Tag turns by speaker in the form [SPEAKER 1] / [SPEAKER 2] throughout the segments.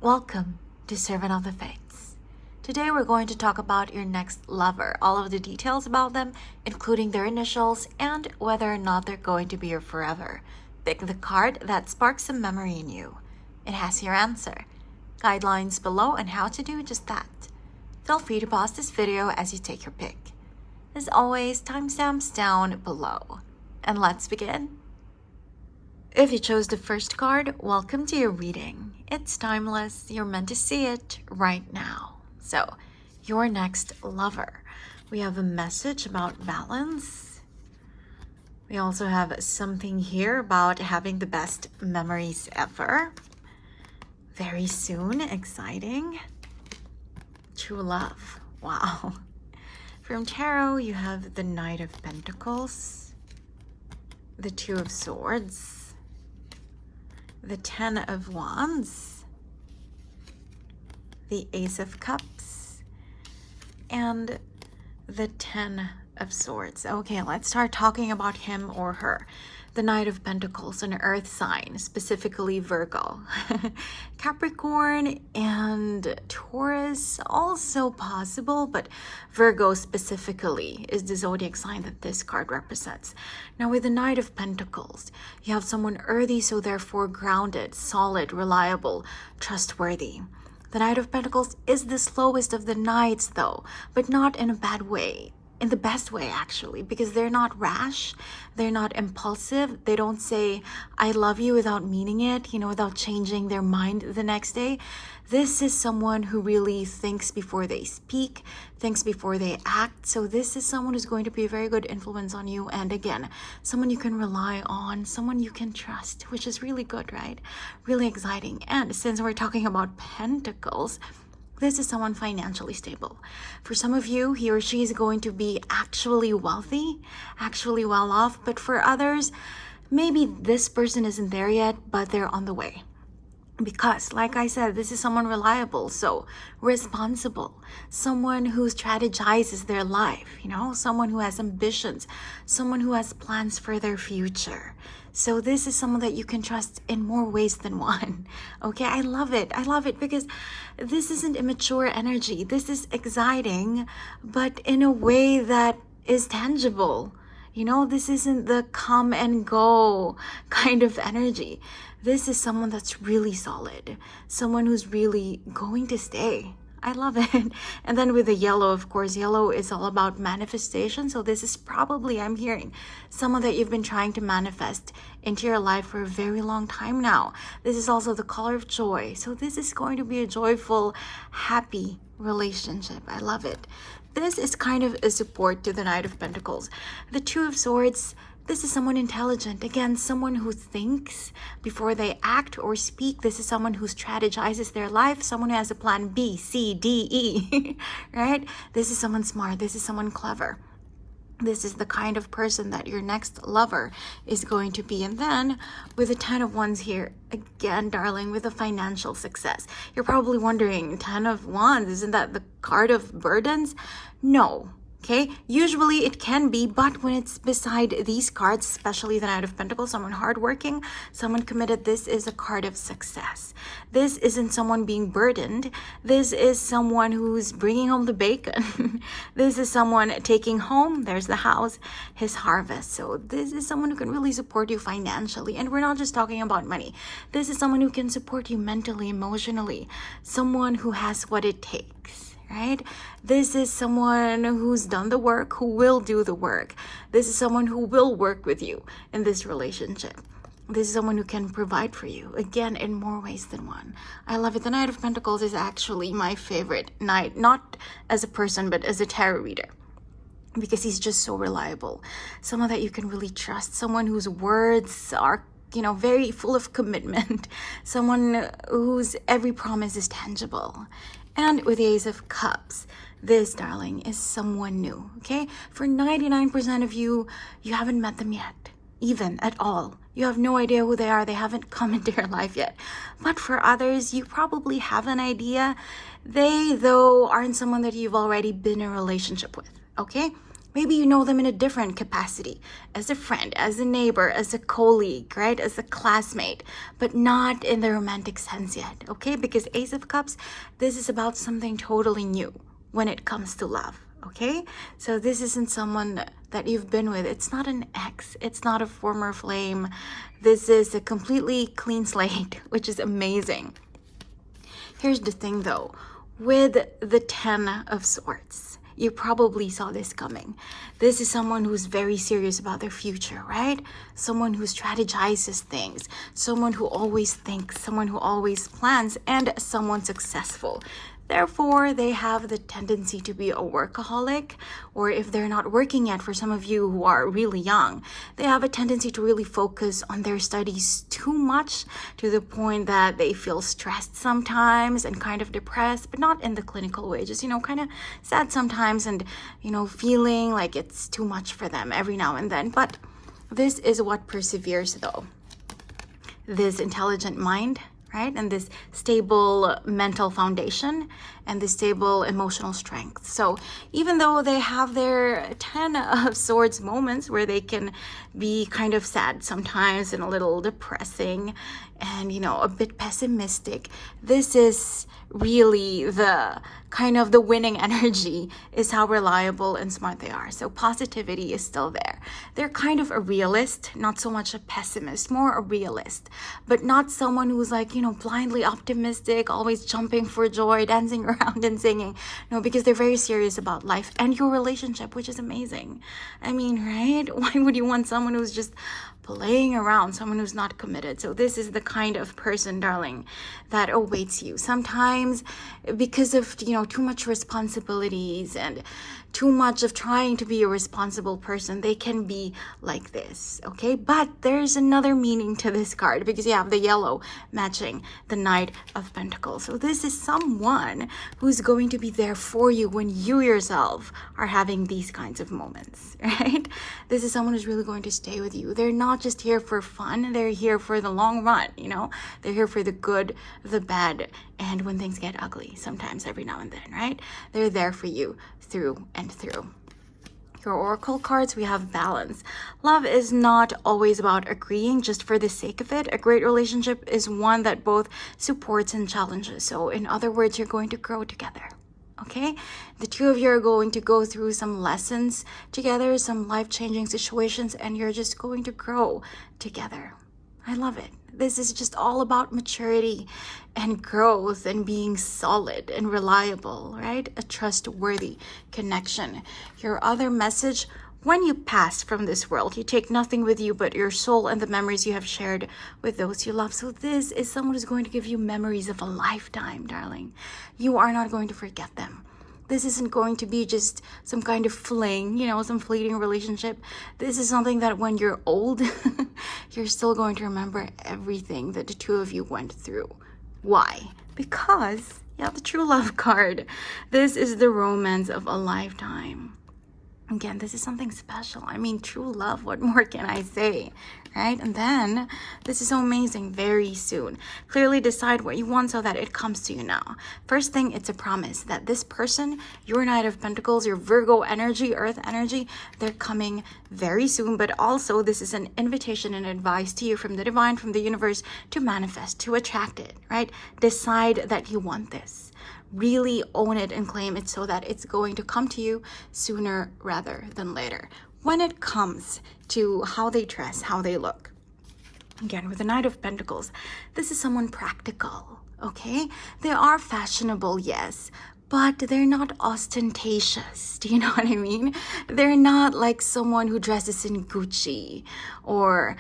[SPEAKER 1] Welcome to Servant of the Fates. Today we're going to talk about your next lover, all of the details about them, including their initials and whether or not they're going to be your forever. Pick the card that sparks some memory in you. It has your answer. Guidelines below on how to do just that. Feel free to pause this video as you take your pick. As always, timestamps down below. And let's begin. If you chose the first card, welcome to your reading. It's timeless. You're meant to see it right now. So, your next lover. We have a message about balance. We also have something here about having the best memories ever. Very soon, exciting. True love. Wow. From Tarot, you have the Knight of Pentacles, the Two of Swords, the Ten of Wands, the Ace of Cups, and the Ten of Swords. Okay, let's start talking about him or her. The Knight of Pentacles, an earth sign, specifically Virgo. Capricorn and Taurus, also possible, but Virgo specifically is the zodiac sign that this card represents. Now with the Knight of Pentacles, you have someone earthy, so therefore grounded, solid, reliable, trustworthy. The Knight of Pentacles is the slowest of the knights though, but not in a bad way. In the best way, actually, because they're not rash, they're not impulsive, they don't say, I love you without meaning it, without changing their mind the next day. This is someone who really thinks before they speak, thinks before they act. So this is someone who's going to be a very good influence on you. And again, someone you can rely on, someone you can trust, which is really good, right? Really exciting. And since we're talking about pentacles, this is someone financially stable. For some of you, he or she is going to be actually wealthy, actually well off. But for others, maybe this person isn't there yet, but they're on the way. Because, like I said, this is someone reliable, so responsible, someone who strategizes their life, someone who has ambitions, someone who has plans for their future. So this is someone that you can trust in more ways than one. Okay, I love it. I love it because this isn't immature energy. This is exciting, but in a way that is tangible. This isn't the come and go kind of energy. This is someone that's really solid, someone who's really going to stay. I love it. And then with the yellow, of course, yellow is all about manifestation. So this is probably, I'm hearing, someone that you've been trying to manifest into your life for a very long time now. This is also the color of joy. So this is going to be a joyful, happy relationship. I love it. This is kind of a support to the Knight of Pentacles. The Two of Swords, this is someone intelligent. Again, someone who thinks before they act or speak. This is someone who strategizes their life. Someone who has a plan B, C, D, E, right? This is someone smart. This is someone clever. This is the kind of person that your next lover is going to be. And then with the Ten of Wands here, again, darling, with the financial success. You're probably wondering, Ten of Wands, isn't that the card of burdens? No. Okay, usually it can be, but when it's beside these cards, especially the Knight of Pentacles, someone hardworking, someone committed, this is a card of success. This isn't someone being burdened. This is someone who's bringing home the bacon. This is someone taking home, there's the house, his harvest. So this is someone who can really support you financially. And we're not just talking about money. This is someone who can support you mentally, emotionally, someone who has what it takes. Right? This is someone who's done the work, who will do the work. This is someone who will work with you in this relationship. This is someone who can provide for you, again, in more ways than one. I love it. The Knight of Pentacles is actually my favorite knight, not as a person, but as a tarot reader, because he's just so reliable. Someone that you can really trust, someone whose words are very full of commitment, someone whose every promise is tangible. And with the Ace of Cups, this, darling, is someone new, okay? For 99% of you, you haven't met them yet, even at all. You have no idea who they are. They haven't come into your life yet. But for others, you probably have an idea. They, though, aren't someone that you've already been in a relationship with, okay? Maybe you know them in a different capacity, as a friend, as a neighbor, as a colleague, right? As a classmate, but not in the romantic sense yet, okay? Because Ace of Cups, this is about something totally new when it comes to love, okay? So this isn't someone that you've been with. It's not an ex. It's not a former flame. This is a completely clean slate, which is amazing. Here's the thing though, with the 10 of Swords, you probably saw this coming. This is someone who's very serious about their future, right? Someone who strategizes things, someone who always thinks, someone who always plans, and someone successful. Therefore, they have the tendency to be a workaholic, or if they're not working yet, for some of you who are really young, they have a tendency to really focus on their studies too much to the point that they feel stressed sometimes and kind of depressed, but not in the clinical way, just, kind of sad sometimes and, feeling like it's too much for them every now and then. But this is what perseveres though. This intelligent mind, right? And this stable mental foundation and this stable emotional strength. So even though they have their 10 of Swords moments where they can be kind of sad sometimes and a little depressing and, a bit pessimistic, this is really the kind of the winning energy, is how reliable and smart they are. So positivity is still there. They're kind of a realist, not so much a pessimist, more a realist, but not someone who's like, blindly optimistic, always jumping for joy, dancing around and singing. No, because they're very serious about life and your relationship, which is amazing. I mean, right? Why would you want someone who's just playing around, someone who's not committed? So this is the kind of person, darling, that awaits you. Sometimes because of, too much responsibilities and too much of trying to be a responsible person, they can be like this, okay? But there's another meaning to this card because you have the yellow matching the Knight of Pentacles. So this is someone who's going to be there for you when you yourself are having these kinds of moments, right? This is someone who's really going to stay with you. They're not just here for fun. They're here for the long run, They're here for the good, the bad, and when things get ugly, sometimes every now and then, right? They're there for you through and through. Your oracle cards, we have balance. Love is not always about agreeing just for the sake of it. A great relationship is one that both supports and challenges. So in other words, you're going to grow together. Okay, the two of you are going to go through some lessons together, some life-changing situations, and you're just going to grow together. I love it. This is just all about maturity and growth and being solid and reliable, right? A trustworthy connection. Your other message: when you pass from this world, you take nothing with you but your soul and the memories you have shared with those you love. So this is someone who's going to give you memories of a lifetime, darling. You are not going to forget them. This isn't going to be just some kind of fling, some fleeting relationship. This is something that when you're old, you're still going to remember everything that the two of you went through. Why? Because, the true love card. This is the romance of a lifetime. Again, this is something special. I mean, true love, what more can I say, right? And then, this is so amazing, very soon. Clearly decide what you want so that it comes to you now. First thing, it's a promise that this person, your Knight of Pentacles, your Virgo energy, Earth energy, they're coming very soon. But also, this is an invitation and advice to you from the divine, from the universe, to manifest, to attract it, right? Decide that you want this. Really own it and claim it so that it's going to come to you sooner rather than later. When it comes to how they dress, how they look, again, with the Knight of Pentacles, this is someone practical, okay? They are fashionable, yes, but they're not ostentatious. Do you know what I mean? They're not like someone who dresses in Gucci or,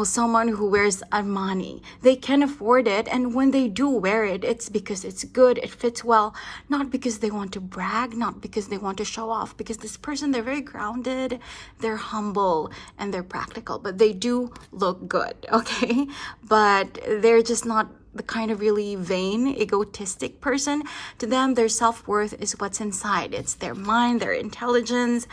[SPEAKER 1] someone who wears Armani. They can afford it, and when they do wear it, it's because it's good, it fits well, not because they want to brag, not because they want to show off, because this person, they're very grounded, they're humble, and they're practical, but they do look good, okay? But they're just not the kind of really vain, egotistic person. To them, their self-worth is what's inside. It's their mind, their intelligence,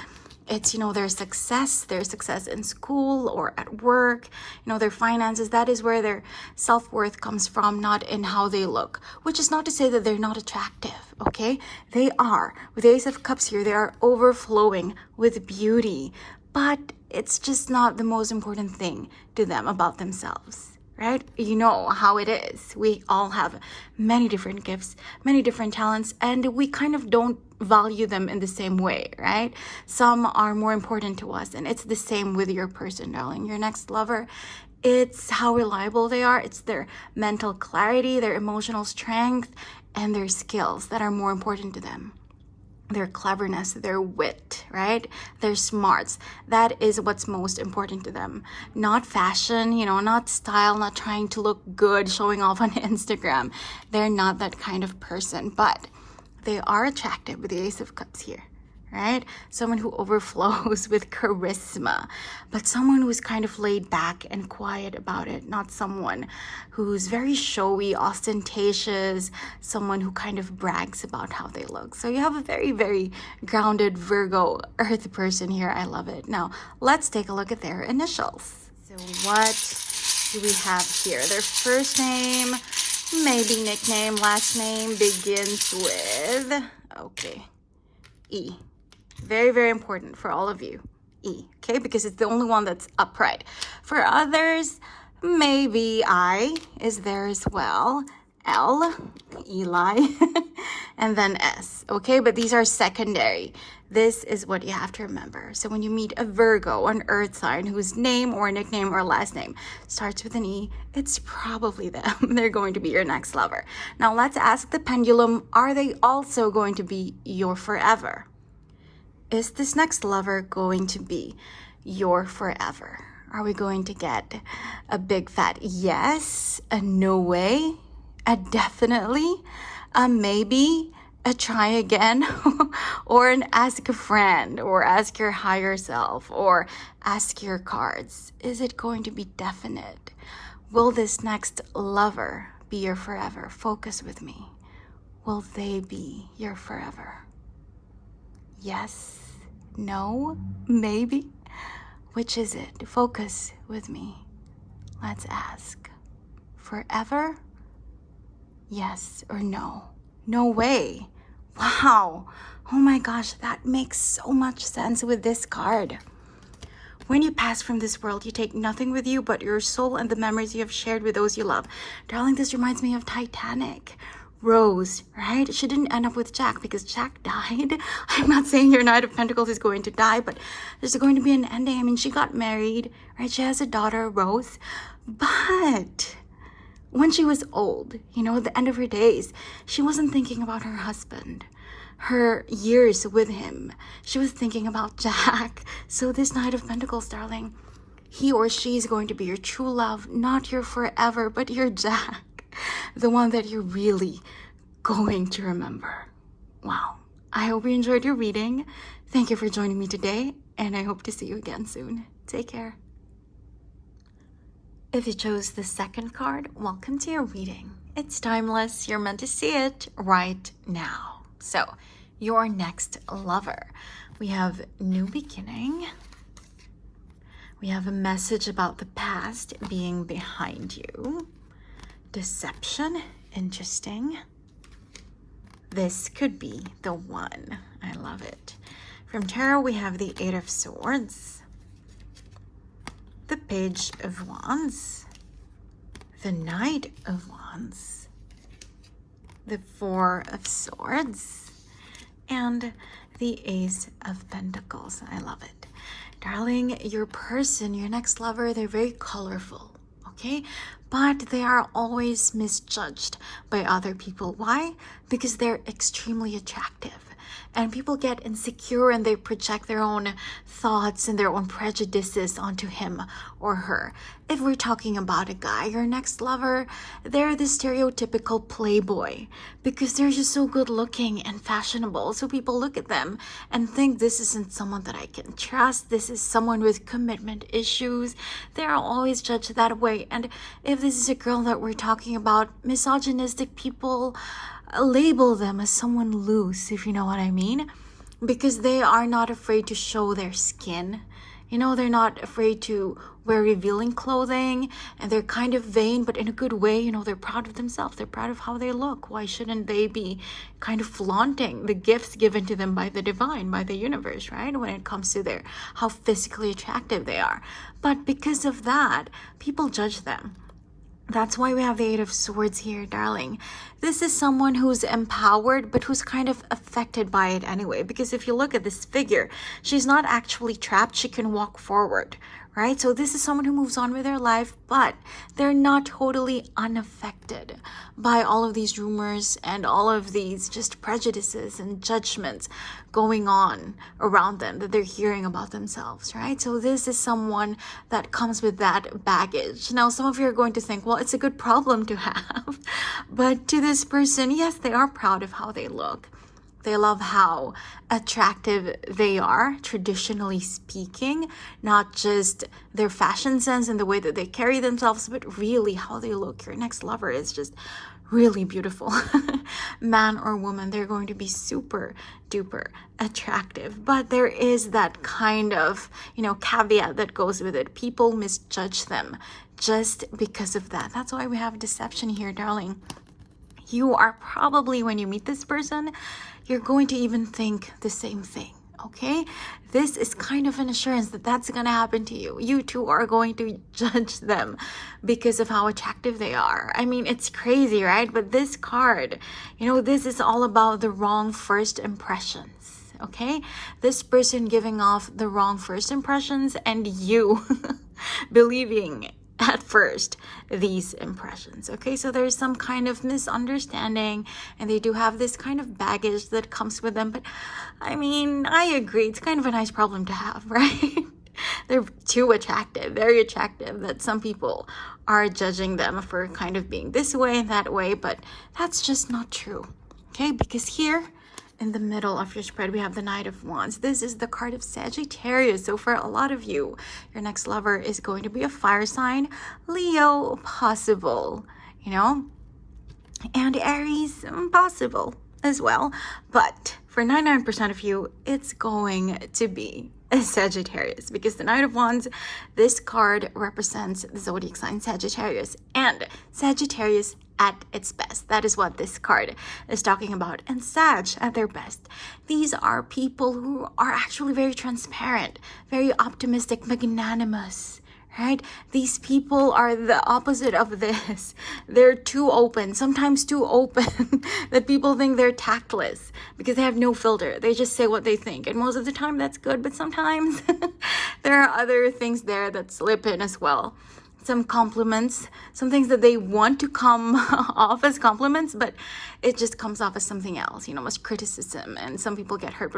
[SPEAKER 1] It's, their success in school or at work, their finances. That is where their self-worth comes from, not in how they look, which is not to say that they're not attractive, okay? They are. With the Ace of Cups here, they are overflowing with beauty, but it's just not the most important thing to them about themselves. Right? You know how it is. We all have many different gifts, many different talents, and we kind of don't value them in the same way, right? Some are more important to us, and it's the same with your person, darling. Your next lover, it's how reliable they are. It's their mental clarity, their emotional strength, and their skills that are more important to them. Their cleverness, their wit, right? Their smarts. That is what's most important to them. Not fashion, not style, not trying to look good, showing off on Instagram. They're not that kind of person, but they are attractive with the Ace of Cups here, right? Someone who overflows with charisma, but someone who's kind of laid back and quiet about it, not someone who's very showy, ostentatious, someone who kind of brags about how they look. So you have a very, very grounded Virgo Earth person here. I love it. Now, let's take a look at their initials. So what do we have here? Their first name, maybe nickname, last name begins with, okay, E. Very, very important for all of you. E, okay? Because it's the only one that's upright. For others, maybe I is there as well. L, Eli, and then S, okay? But these are secondary. This is what you have to remember. So when you meet a Virgo, an earth sign whose name or nickname or last name starts with an E, it's probably them. They're going to be your next lover. Now let's ask the pendulum, are they also going to be your forever? Is this next lover going to be your forever? Are we going to get a big fat yes, a no way, a definitely, a maybe, a try again, or an ask a friend, or ask your higher self, or ask your cards? Is it going to be definite? Will this next lover be your forever? Focus with me. Will they be your forever? Yes, no, maybe. Which is it? Focus with me. Let's ask. Forever? Yes or no? No way. Wow. Oh my gosh, that makes so much sense with this card. When you pass from this world, you take nothing with you but your soul and the memories you have shared with those you love. Darling, this reminds me of Titanic. Rose, right? She didn't end up with Jack because Jack died. I'm not saying your Knight of Pentacles is going to die, but there's going to be an ending. I mean, she got married, right? She has a daughter, Rose. But when she was old, at the end of her days, she wasn't thinking about her husband, her years with him. She was thinking about Jack. So this Knight of Pentacles, darling, he or she is going to be your true love, not your forever, but your Jack. The one that you're really going to remember. Wow. I hope you enjoyed your reading. Thank you for joining me today, and I hope to see you again soon. Take care. If you chose the second card, welcome to your reading. It's timeless. You're meant to see it right now. So, your next lover. We have new beginning. We have a message about the past being behind you. Deception, interesting. This could be the one. I love it. From tarot, we have the Eight of Swords, the Page of Wands, the Knight of Wands, the Four of Swords, and the Ace of Pentacles. I love it. Darling, your person, your next lover, they're very colorful. Okay, but they are always misjudged by other people. Why? Because they're extremely attractive. And people get insecure and they project their own thoughts and their own prejudices onto him or her. If we're talking about a guy, your next lover, they're the stereotypical playboy because they're just so good looking and fashionable. So people look at them and think this isn't someone that I can trust. This is someone with commitment issues. They're always judged that way. And if this is a girl that we're talking about, misogynistic people label them as someone loose, if you know what I mean. because they are not afraid to show their skin. You know, they're not afraid to wear revealing clothing, and they're kind of vain, but in a good way. You know, they're proud of themselves. They're proud of how they look. Why shouldn't they be kind of flaunting the gifts given to them by the divine, by the universe, right? When it comes to their, how physically attractive they are. But because of that, people judge them. That's why we have the Eight of Swords here, darling. This is someone who's empowered, but who's kind of affected by it anyway. Because if you look at this figure, she's not actually trapped. She can walk forward, right? So this is someone who moves on with their life, but they're not totally unaffected by all of these rumors and all of these just prejudices and judgments going on around them that they're hearing about themselves, right? So this is someone that comes with that baggage. Now, some of you are going to think, well, it's a good problem to have. But to this person, yes, they are proud of how they look. They love how attractive they are, traditionally speaking, not just their fashion sense and the way that they carry themselves, but really how they look. Your next lover is just really beautiful. Man or woman, they're going to be super duper attractive. But there is that kind of, caveat that goes with it. People misjudge them just because of that. That's why we have deception here, darling. You are probably, when you meet this person, you're going to even think the same thing, okay? This is kind of an assurance that that's going to happen to you. You too are going to judge them because of how attractive they are. I mean, it's crazy, right? But this card, this is all about the wrong first impressions, okay? This person giving off the wrong first impressions and you believing at first these impressions, okay? So there's some kind of misunderstanding, and they do have this kind of baggage that comes with them. But I mean, I agree, it's kind of a nice problem to have, right? They're too attractive, very attractive, that some people are judging them for kind of being this way and that way, but that's just not true, okay? Because here in the middle of your spread, we have the Knight of Wands. This is the card of Sagittarius. So for a lot of you, your next lover is going to be a fire sign, Leo possible, and Aries possible as well. But for 99% of you, it's going to be a Sagittarius, because the Knight of Wands, this card represents the zodiac sign Sagittarius, and Sagittarius at its best. That is what this card is talking about. And Sag at their best. These are people who are actually very transparent, very optimistic, magnanimous, right? These people are the opposite of this. They're too open, sometimes too open, that people think they're tactless because they have no filter. They just say what they think. And most of the time that's good, but sometimes there are other things there that slip in as well. Some compliments, some things that they want to come off as compliments, but it just comes off as something else, much criticism, and some people get hurt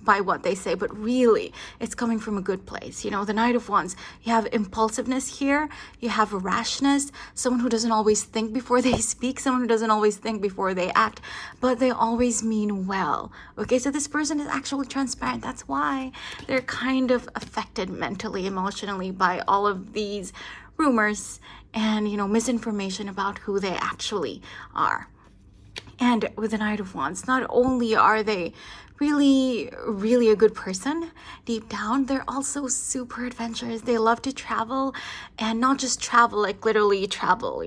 [SPEAKER 1] by what they say, but really it's coming from a good place. The Knight of Wands, you have impulsiveness here, you have rashness, someone who doesn't always think before they speak, someone who doesn't always think before they act, but they always mean well, okay? So this person is actually transparent. That's why they're kind of affected mentally, emotionally by all of these rumors and misinformation about who they actually are. And with the Knight of Wands, not only are they really, really a good person deep down, they're also super adventurous. They love to travel, and not just travel, like literally travel,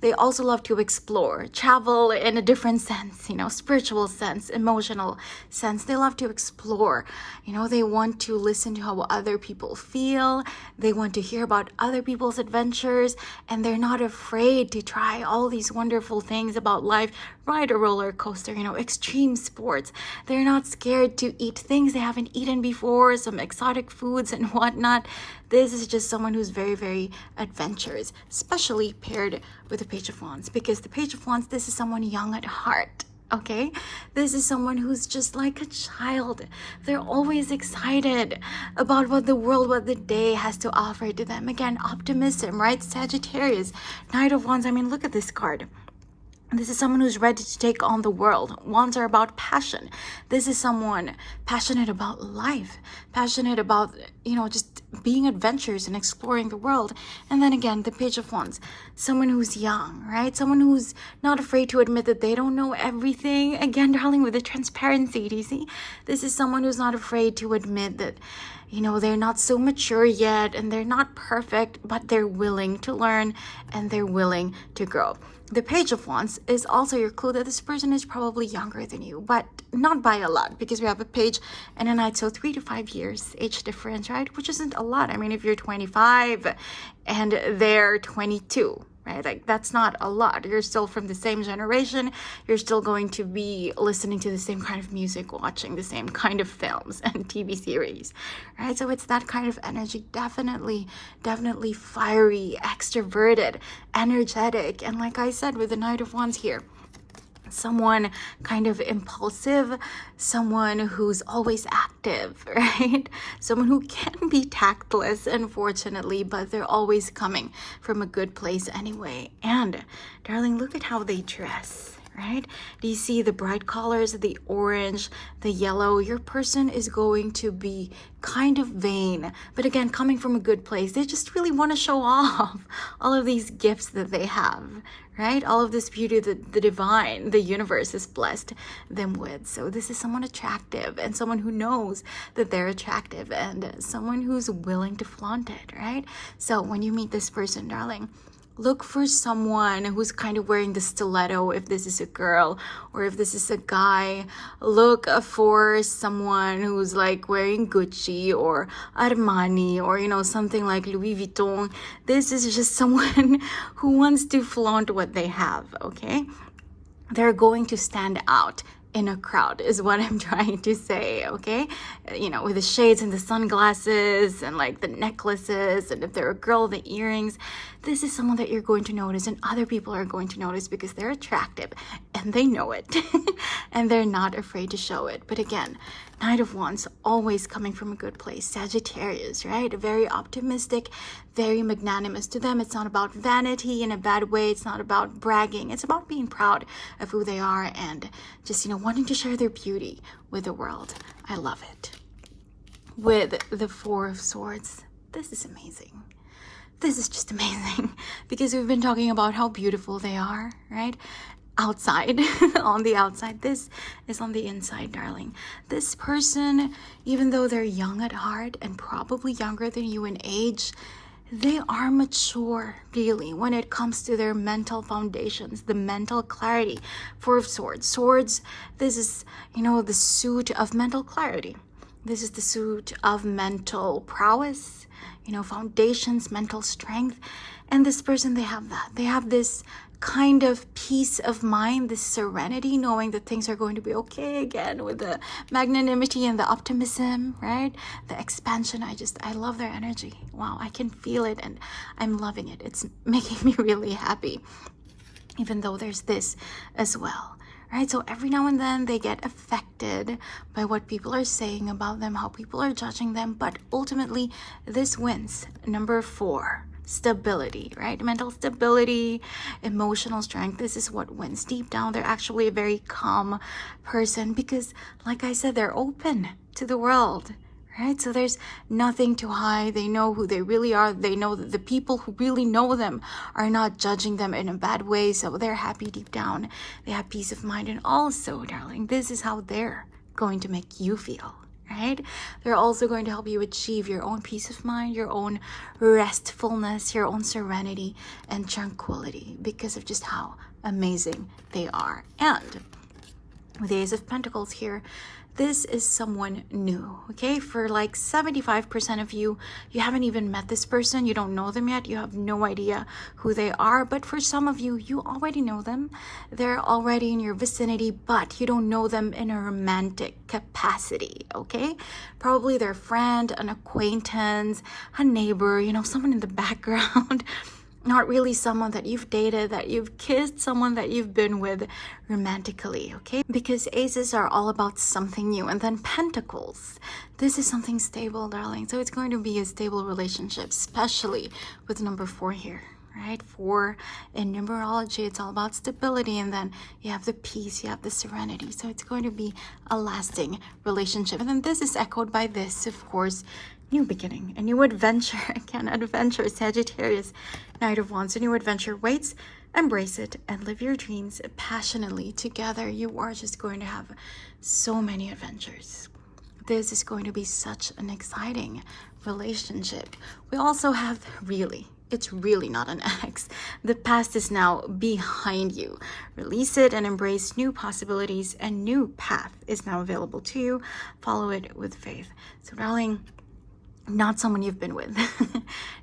[SPEAKER 1] They also love to explore, travel in a different sense, spiritual sense, emotional sense. They love to explore, they want to listen to how other people feel. They want to hear about other people's adventures, and they're not afraid to try all these wonderful things about life, ride a roller coaster, extreme sports. They're not scared to eat things they haven't eaten before, some exotic foods and whatnot. This is just someone who's very, very adventurous, especially paired with the Page of Wands, because the Page of Wands, this is someone young at heart. Okay, this is someone who's just like a child. They're always excited about what the world, what the day has to offer to them. Again, optimism, right? Sagittarius, Knight of Wands. I mean, look at this card. This is someone who's ready to take on the world. Wands are about passion. This is someone passionate about life, passionate about, just being adventurous and exploring the world. And then again, the Page of Wands, someone who's young, right? Someone who's not afraid to admit that they don't know everything. Again, darling, with the transparency, do you see? This is someone who's not afraid to admit that, they're not so mature yet and they're not perfect, but they're willing to learn and they're willing to grow. The Page of Wands is also your clue that this person is probably younger than you, but not by a lot, because we have a page and a knight, so 3 to 5 years age difference, right? Which isn't a lot. I mean, if you're 25 and they're 22, right? Like, that's not a lot. You're still from the same generation. You're still going to be listening to the same kind of music, watching the same kind of films and TV series, right? So it's that kind of energy. Definitely fiery, extroverted, energetic. And like I said, with the Knight of Wands here, someone kind of impulsive, someone who's always active, right? Someone who can be tactless, unfortunately, but they're always coming from a good place anyway. And darling, look at how they dress, right? Do you see the bright colors, the orange, the yellow? Your person is going to be kind of vain, but again, coming from a good place. They just really want to show off all of these gifts that they have, right? All of this beauty that the divine, the universe has blessed them with. So this is someone attractive and someone who knows that they're attractive and someone who's willing to flaunt it, right? So when you meet this person, darling, look for someone who's kind of wearing the stiletto if this is a girl, or if this is a guy, look for someone who's like wearing Gucci or Armani or, something like Louis Vuitton. This is just someone who wants to flaunt what they have, okay? They're going to stand out in a crowd is what I'm trying to say, okay? With the shades and the sunglasses and like the necklaces, and if they're a girl, the earrings. This is someone that you're going to notice and other people are going to notice because they're attractive and they know it and they're not afraid to show it. But again, Knight of Wands, always coming from a good place. Sagittarius, right? Very optimistic, very magnanimous. To them, it's not about vanity in a bad way. It's not about bragging. It's about being proud of who they are and just, wanting to share their beauty with the world. I love it. With the Four of Swords, this is amazing. This is just amazing because we've been talking about how beautiful they are, right? Outside, on the outside. This is on the inside, darling. This person, even though they're young at heart and probably younger than you in age, they are mature, really, when it comes to their mental foundations, the mental clarity. Four of Swords. Swords, this is, the suit of mental clarity. This is the suit of mental prowess, foundations, mental strength. And this person, they have that. They have this kind of peace of mind, this serenity, knowing that things are going to be okay again, with the magnanimity and the optimism, right? The expansion. I love their energy. Wow, I can feel it and I'm loving it. It's making me really happy, even though there's this as well. Right? So every now and then they get affected by what people are saying about them, how people are judging them, but ultimately this wins. Number 4, stability, right? Mental stability, emotional strength. This is what wins. Deep down, they're actually a very calm person because, like I said, they're open to the world. Right? So there's nothing to hide. They know who they really are. They know that the people who really know them are not judging them in a bad way. So they're happy deep down. They have peace of mind. And also, darling, this is how they're going to make you feel, right? They're also going to help you achieve your own peace of mind, your own restfulness, your own serenity and tranquility because of just how amazing they are. And with the Ace of Pentacles here, this is someone new, okay? For like 75% of you, you haven't even met this person. You don't know them yet. You have no idea who they are. But for some of you, you already know them. They're already in your vicinity, but you don't know them in a romantic capacity, okay? Probably their friend, an acquaintance, a neighbor, someone in the background. Not really someone that you've dated, that you've kissed, someone that you've been with romantically, okay? Because aces are all about something new. And then pentacles, this is something stable, darling. So it's going to be a stable relationship, especially with number 4 here, right? 4 in numerology, it's all about stability, and then you have the peace, you have the serenity. So it's going to be a lasting relationship. And then this is echoed by this, of course, new beginning, a new adventure. Again, adventure, Sagittarius, Knight of Wands, a new adventure waits. Embrace it and live your dreams passionately together. You are just going to have so many adventures. This is going to be such an exciting relationship. We also have it's really not an ex. The past is now behind you. Release it and embrace new possibilities. A new path is now available to you. Follow it with faith. So darling, not someone you've been with,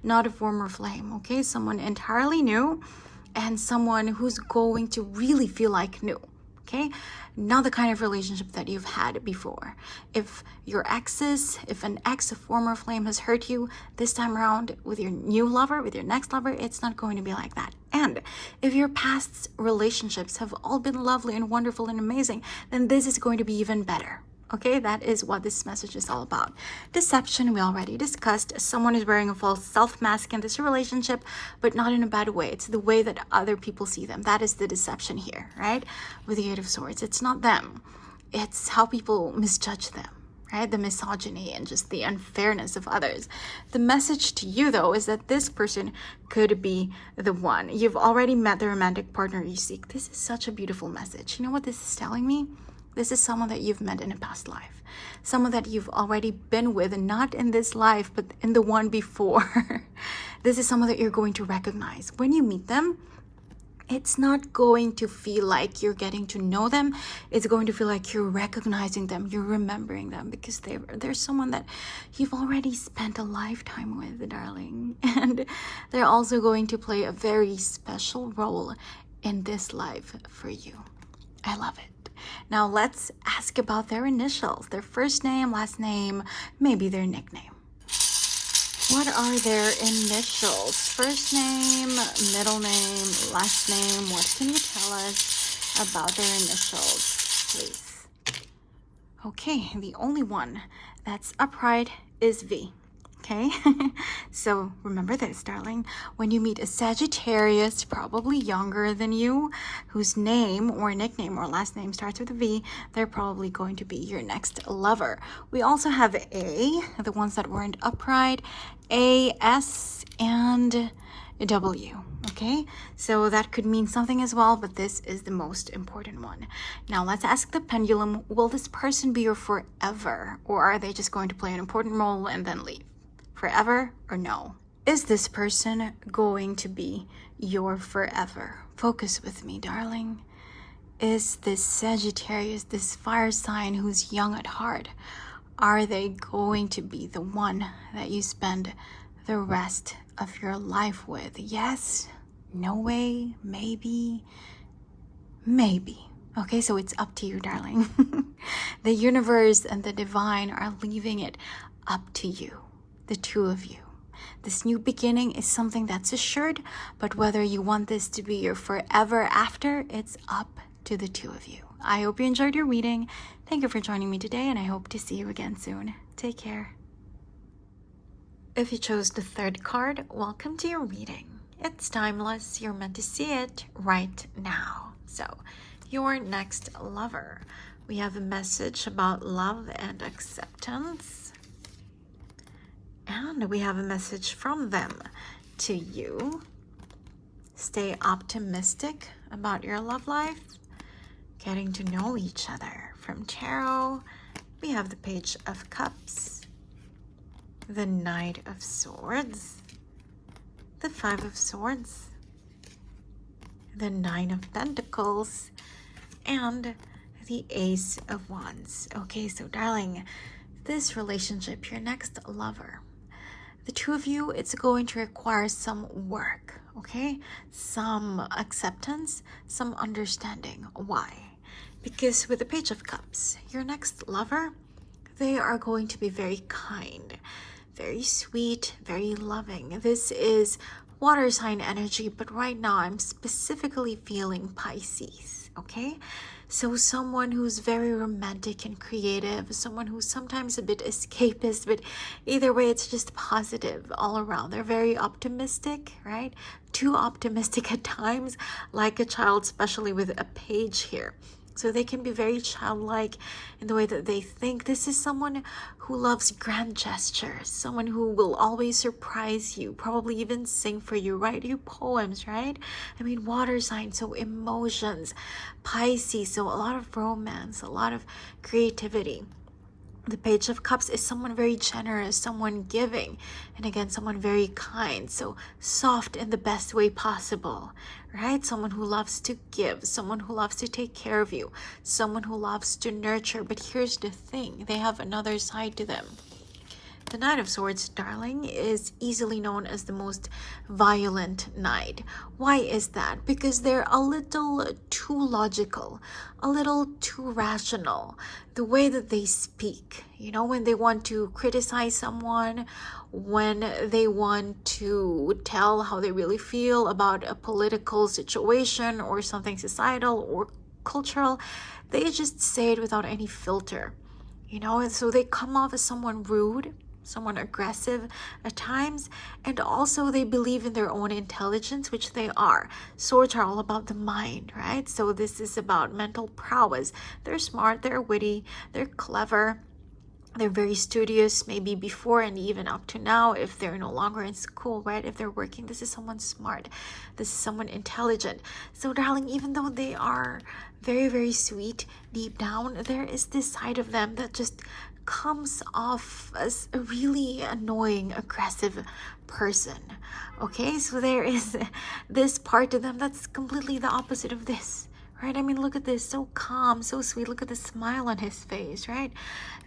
[SPEAKER 1] not a former flame, okay? Someone entirely new, and someone who's going to really feel like new, okay? Not the kind of relationship that you've had before. If your exes, if an ex, a former flame has hurt you, this time around with your new lover, with your next lover, it's not going to be like that. And if your past relationships have all been lovely and wonderful and amazing, then this is going to be even better. Okay, that is what this message is all about. Deception, we already discussed. Someone is wearing a false self-mask in this relationship, but not in a bad way. It's the way that other people see them. That is the deception here, right? With the 8 of Swords, it's not them. It's how people misjudge them, right? The misogyny and just the unfairness of others. The message to you, though, is that this person could be the one. You've already met the romantic partner you seek. This is such a beautiful message. You know what this is telling me? This is someone that you've met in a past life. Someone that you've already been with, and not in this life, but in the one before. This is someone that you're going to recognize. When you meet them, it's not going to feel like you're getting to know them. It's going to feel like you're recognizing them, you're remembering them, because they're someone that you've already spent a lifetime with, darling. And they're also going to play a very special role in this life for you. I love it. Now let's ask about their initials, their first name, last name, maybe their nickname. What are their initials? First name, middle name, last name. What can you tell us about their initials, please? Okay, the only one that's upright is V. Okay, so remember this, darling. When you meet a Sagittarius, probably younger than you, whose name or nickname or last name starts with a V, they're probably going to be your next lover. We also have A, the ones that weren't upright, A, S, and W. Okay, so that could mean something as well, but this is the most important one. Now let's ask the pendulum, will this person be your forever, or are they just going to play an important role and then leave? Forever or no? Is this person going to be your forever? Focus with me, darling. Is this Sagittarius, this fire sign who's young at heart, are they going to be the one that you spend the rest of your life with? Yes, no way, maybe, maybe. Okay, so it's up to you, darling. The universe and the divine are leaving it up to you. The two of you. This new beginning is something that's assured, but whether you want this to be your forever after, it's up to the two of you. I hope you enjoyed your reading. Thank you for joining me today, and I hope to see you again soon. Take care. If you chose the 3rd card, welcome to your reading. It's timeless. You're meant to see it right now. So, your next lover. We have a message about love and acceptance. And we have a message from them to you. Stay optimistic about your love life. Getting to know each other. From tarot, we have the Page of Cups, the Knight of Swords, the 5 of Swords, the 9 of Pentacles, and the Ace of Wands. Okay, so darling, this relationship, your next lover, the two of you, it's going to require some work, okay? Some acceptance, some understanding. Why? Because with the Page of Cups, your next lover, they are going to be very kind, very sweet, very loving. This is water sign energy, but right now I'm specifically feeling Pisces, okay? So someone who's very romantic and creative, someone who's sometimes a bit escapist, but either way, it's just positive all around. They're very optimistic, right? Too optimistic at times, like a child, especially with a page here. So they can be very childlike in the way that they think. This is someone who loves grand gestures, someone who will always surprise you, probably even sing for you, write you poems, right? I mean, water sign, so emotions. Pisces, so a lot of romance, a lot of creativity. The Page of Cups is someone very generous, someone giving, and again, someone very kind, so soft in the best way possible, right? Someone who loves to give, someone who loves to take care of you, someone who loves to nurture. But here's the thing, they have another side to them. The Knight of Swords, darling, is easily known as the most violent knight. Why is that? Because they're a little too logical, a little too rational. The way that they speak, you know, when they want to criticize someone, when they want to tell how they really feel about a political situation or something societal or cultural, they just say it without any filter, you know, and so they come off as someone rude, someone aggressive at times, and also they believe in their own intelligence, which they are. Swords are all about the mind, right? So this is about mental prowess. They're smart, they're witty, they're clever, they're very studious, maybe before and even up to now if they're no longer in school, right? If they're working, this is someone smart, this is someone intelligent. So darling, even though they are very, very sweet deep down, there is this side of them that just comes off as a really annoying, aggressive person. Okay, so there is this part of them that's completely the opposite of this, right? I mean, look at this, so calm, so sweet. Look at the smile on his face, right?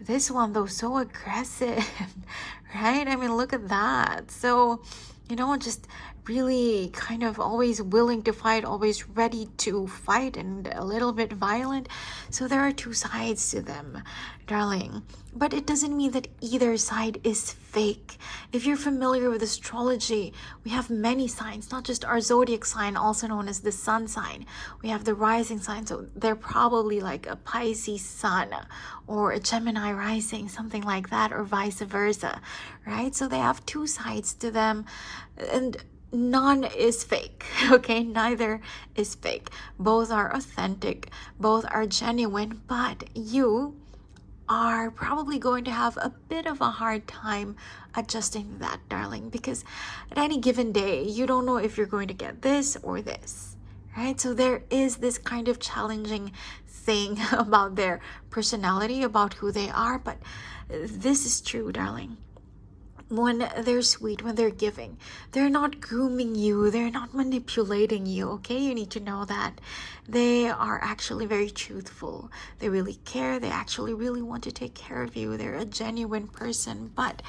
[SPEAKER 1] This one, though, so aggressive, right? I mean, look at that. So, you know, just really kind of always willing to fight, always ready to fight, and a little bit violent. So there are two sides to them, darling. But it doesn't mean that either side is fake. If you're familiar with astrology, we have many signs, not just our zodiac sign, also known as the sun sign. We have the rising sign, so they're probably like a Pisces sun or a Gemini rising, something like that, or vice versa, right? So they have two sides to them, and none is fake. Okay, neither is fake. Both are authentic, both are genuine, but you are probably going to have a bit of a hard time adjusting to that, darling, because at any given day you don't know if you're going to get this or this, right? So there is this kind of challenging thing about their personality, about who they are. But this is true, darling. When they're sweet, when they're giving, they're not grooming you, they're not manipulating you, okay? You need to know that. They are actually very truthful. They really care. They actually really want to take care of you. They're a genuine person, but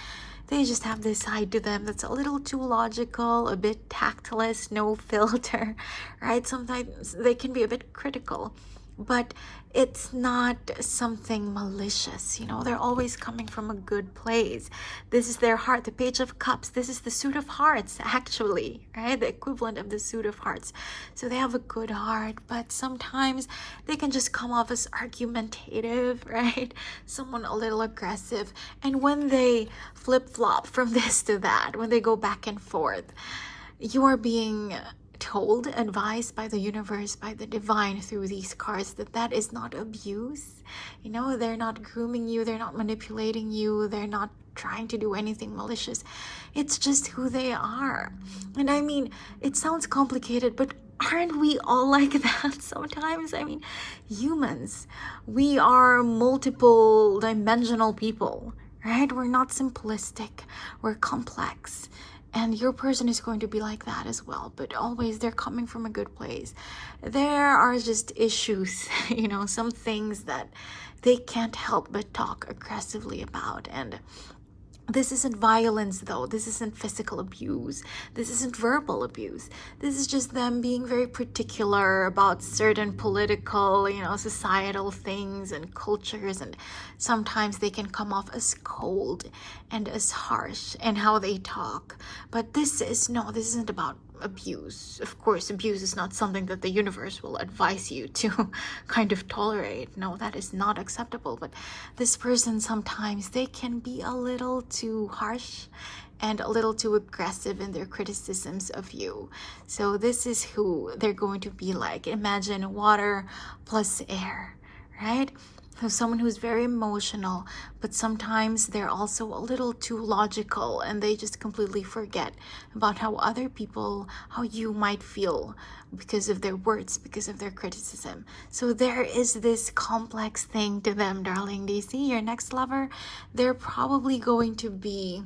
[SPEAKER 1] they just have this side to them that's a little too logical, a bit tactless, no filter, right? Sometimes they can be a bit critical, but it's not something malicious, you know. They're always coming from a good place. This is their heart, the Page of Cups. This is the suit of hearts, actually, right? The equivalent of the suit of hearts. So they have a good heart, but sometimes they can just come off as argumentative, right? Someone a little aggressive. And when they flip-flop from this to that, when they go back and forth, you are being told, advised by the universe, by the divine through these cards, that that is not abuse. You know, they're not grooming you, they're not manipulating you, they're not trying to do anything malicious. It's just who they are. And I mean, it sounds complicated, but aren't we all like that sometimes? I mean, humans, we are multiple dimensional people, right? We're not simplistic, we're complex. And your person is going to be like that as well, but always they're coming from a good place. There are just issues, you know, some things that they can't help but talk aggressively about. And this isn't violence, though. This isn't physical abuse. This isn't verbal abuse. This is just them being very particular about certain political, you know, societal things and cultures. And sometimes they can come off as cold and as harsh in how they talk. But this isn't about abuse. Of course, abuse is not something that the universe will advise you to kind of tolerate. No, that is not acceptable. But this person, sometimes they can be a little too harsh and a little too aggressive in their criticisms of you. So this is who they're going to be like. Imagine water plus air, right? So someone who's very emotional, but sometimes they're also a little too logical, and they just completely forget about how other people, how you might feel because of their words, because of their criticism. So there is this complex thing to them, darling. Do you see your next lover? They're probably going to be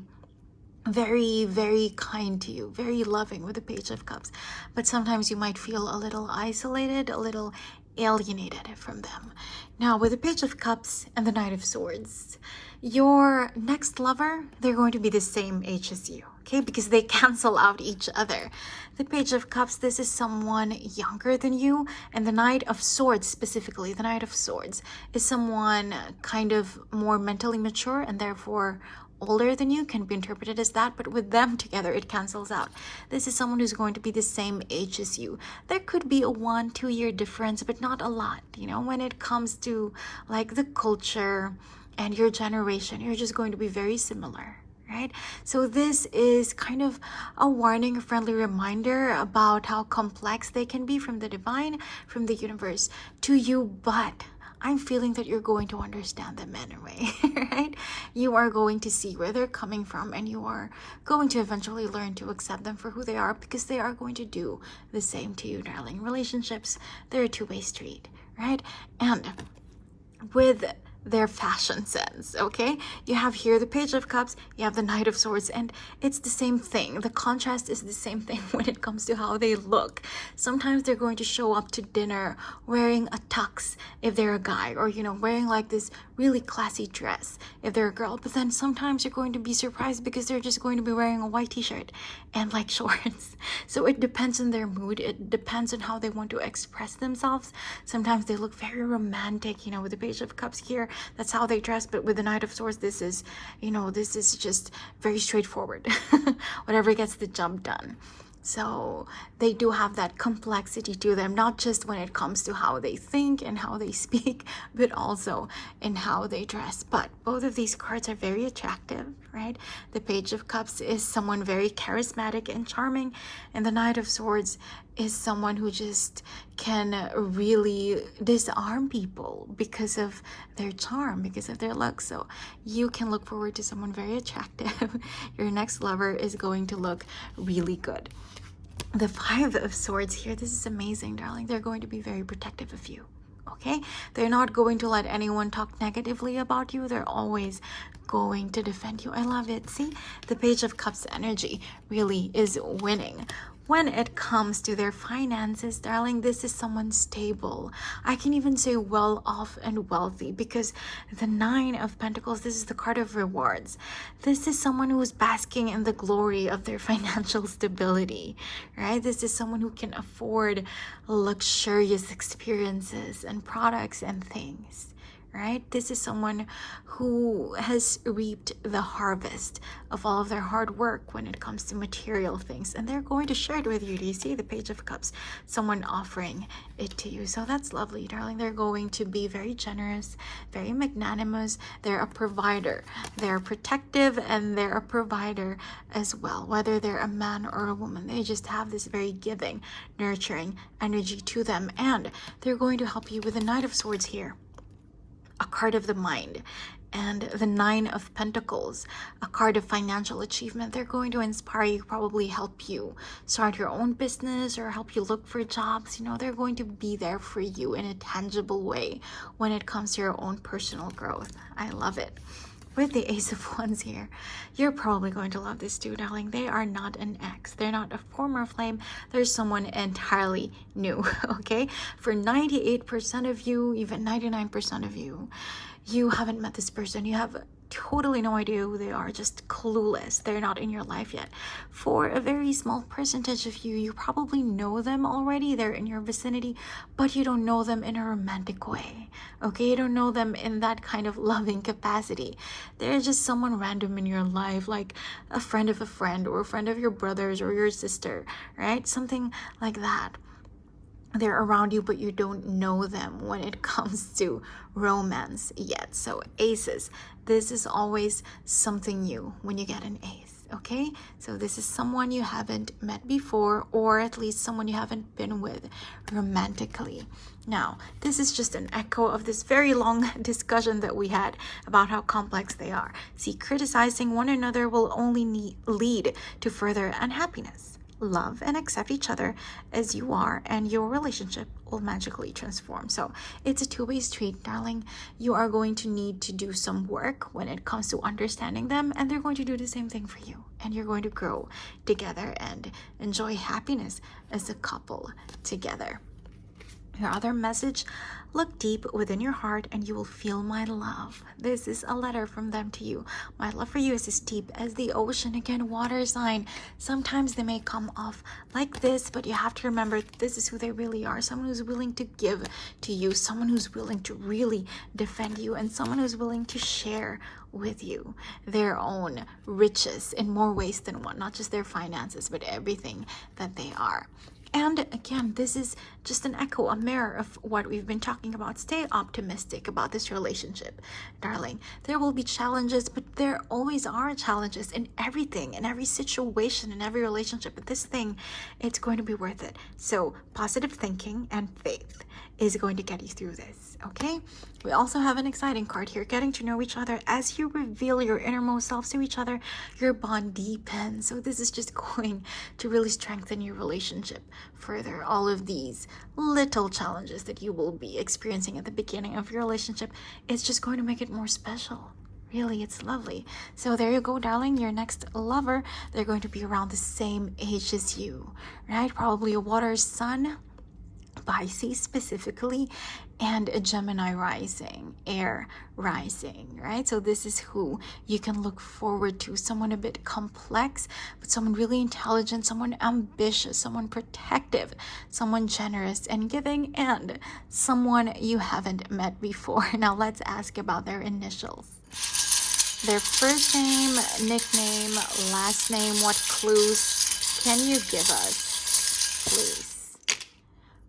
[SPEAKER 1] very, very kind to you, very loving with the Page of Cups. But sometimes you might feel a little isolated, a little alienated from them. Now, with the Page of Cups and the Knight of Swords, your next lover, they're going to be the same age as you, okay? Because they cancel out each other. The Page of Cups, this is someone younger than you, and the Knight of Swords, specifically, the Knight of Swords, is someone kind of more mentally mature and therefore older than you, can be interpreted as that, but with them together it cancels out. This is someone who's going to be the same age as you. There could be a 1-2 year difference, but not a lot. You know, when it comes to like the culture and your generation, you're just going to be very similar, right? So this is kind of a warning, a friendly reminder about how complex they can be from the divine, from the universe to you, but I'm feeling that you're going to understand them anyway, right? You are going to see where they're coming from, and you are going to eventually learn to accept them for who they are, because they are going to do the same to you, darling. Relationships, they're a two-way street, right? And with their fashion sense, okay? You have here the Page of Cups, you have the Knight of Swords, and it's the same thing. The contrast is the same thing when it comes to how they look. Sometimes they're going to show up to dinner wearing a tux if they're a guy, or, you know, wearing like this really classy dress if they're a girl. But then sometimes you're going to be surprised because they're just going to be wearing a white t-shirt and like shorts. So it depends on their mood. It depends on how they want to express themselves. Sometimes they look very romantic, you know, with the Page of Cups here. That's how they dress. But with the Knight of Swords, this is, you know, this is just very straightforward. Whatever gets the job done. So they do have that complexity to them, not just when it comes to how they think and how they speak, but also in how they dress. But both of these cards are very attractive, right? The Page of Cups is someone very charismatic and charming, and the Knight of Swords is someone who just can really disarm people because of their charm, because of their look. So you can look forward to someone very attractive. Your next lover is going to look really good. The Five of Swords here, this is amazing, darling. They're going to be very protective of you, okay? They're not going to let anyone talk negatively about you. They're always going to defend you. I love it. See, the Page of Cups energy really is winning. When it comes to their finances, darling, this is someone stable. I can even say well off and wealthy, because the Nine of Pentacles, this is the card of rewards. This is someone who is basking in the glory of their financial stability, right? This is someone who can afford luxurious experiences and products and things, right? This is someone who has reaped the harvest of all of their hard work when it comes to material things, and they're going to share it with you. Do you see the Page of Cups? Someone offering it to you. So that's lovely, darling. They're going to be very generous, very magnanimous. They're a provider. They're protective, and they're a provider as well. Whether they're a man or a woman, they just have this very giving, nurturing energy to them, and they're going to help you with the Knight of Swords here. A card of the mind, and the Nine of Pentacles, a card of financial achievement. They're going to inspire you, probably help you start your own business or help you look for jobs. You know, they're going to be there for you in a tangible way when it comes to your own personal growth. I love it. With the Ace of Wands here, you're probably going to love this too, darling. They are not an ex. They're not a former flame. They're someone entirely new, okay? For 98% of you, even 99% of you, you haven't met this person. You have totally no idea who they are, just clueless. They're not in your life yet. For a very small percentage of you, you probably know them already. They're in your vicinity, but you don't know them in a romantic way. Okay, you don't know them in that kind of loving capacity. They're just someone random in your life, like a friend of a friend, or a friend of your brothers or your sister, right? Something like that. They're around you, but you don't know them when it comes to romance yet. So aces, this is always something new when you get an ace. Okay, so this is someone you haven't met before, or at least someone you haven't been with romantically. Now, this is just an echo of this very long discussion that we had about how complex they are. See, criticizing one another will only lead to further unhappiness. Love and accept each other as you are, and your relationship will magically transform. So it's a two-way street, darling. You are going to need to do some work when it comes to understanding them, and they're going to do the same thing for you, and you're going to grow together and enjoy happiness as a couple together. Your other message: look deep within your heart and you will feel my love. This is a letter from them to you. My love for you is as deep as the ocean. Again, water sign. Sometimes they may come off like this, but you have to remember this is who they really are. Someone who's willing to give to you, someone who's willing to really defend you, and someone who's willing to share with you their own riches in more ways than one. Not just their finances, but everything that they are. And again, this is just an echo, a mirror of what we've been talking about. Stay optimistic about this relationship, darling. There will be challenges, but there always are challenges in everything, in every situation, in every relationship. But this thing, it's going to be worth it. So positive thinking and faith is going to get you through this, okay? We also have an exciting card here, getting to know each other. As you reveal your innermost selves to each other, your bond deepens. So this is just going to really strengthen your relationship further. All of these little challenges that you will be experiencing at the beginning of your relationship, it's just going to make it more special. Really, it's lovely. So there you go, darling. Your next lover, they're going to be around the same age as you, right? Probably a water sun, Pisces specifically, and a Gemini rising, air rising, right? So this is who you can look forward to. Someone a bit complex, but someone really intelligent, someone ambitious, someone protective, someone generous and giving, and someone you haven't met before. Now let's ask about their initials. Their first name, nickname, last name. What clues can you give us, please?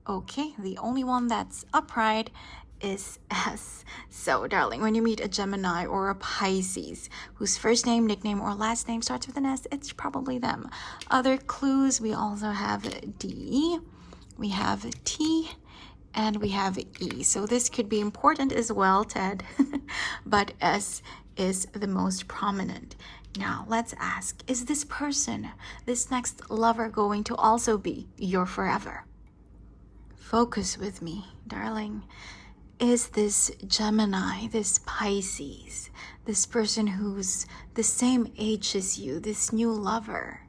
[SPEAKER 1] Okay, the only one that's upright is S. So, darling, when you meet a Gemini or a Pisces whose first name, nickname, or last name starts with an S, it's probably them. Other clues, we also have D, we have T, and we have E. So this could be important as well, Ted, but S is the most prominent. Now, let's ask, is this person, this next lover, going to also be your forever? Focus with me, darling. Is this Gemini, this Pisces, this person who's the same age as you, this new lover,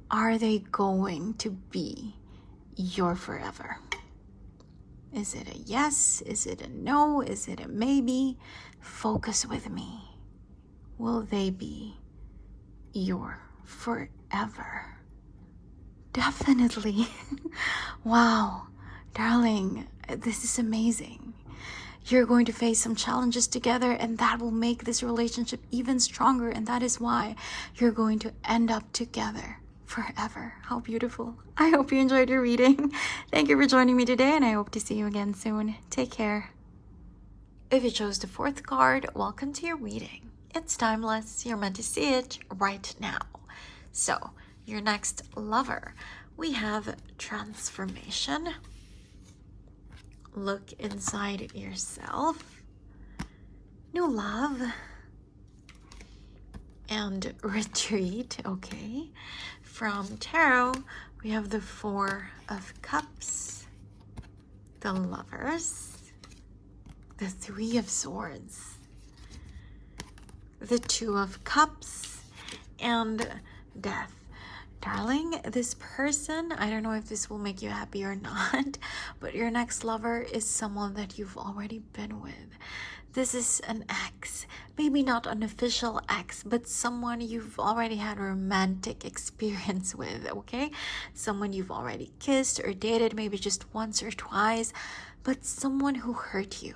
[SPEAKER 1] are they going to be your forever? Is it a yes? Is it a no? Is it a maybe? Focus with me. Will they be your forever? Definitely. Wow. Darling, this is amazing. You're going to face some challenges together, and that will make this relationship even stronger, and that is why you're going to end up together forever. How beautiful. I hope you enjoyed your reading. Thank you for joining me today, and I hope to see you again soon. Take care. If you chose the fourth card, welcome to your reading. It's timeless. You're meant to see it right now. So, your next lover, we have transformation. Look inside yourself, new love, and retreat. Okay, from tarot we have the Four of Cups, the Lovers, the Three of Swords, the Two of Cups, and Death. Darling, this person, I don't know if this will make you happy or not, but your next lover is someone that you've already been with. This is an ex, maybe not an official ex, but someone you've already had a romantic experience with, okay? Someone you've already kissed or dated, maybe just once or twice, but someone who hurt you.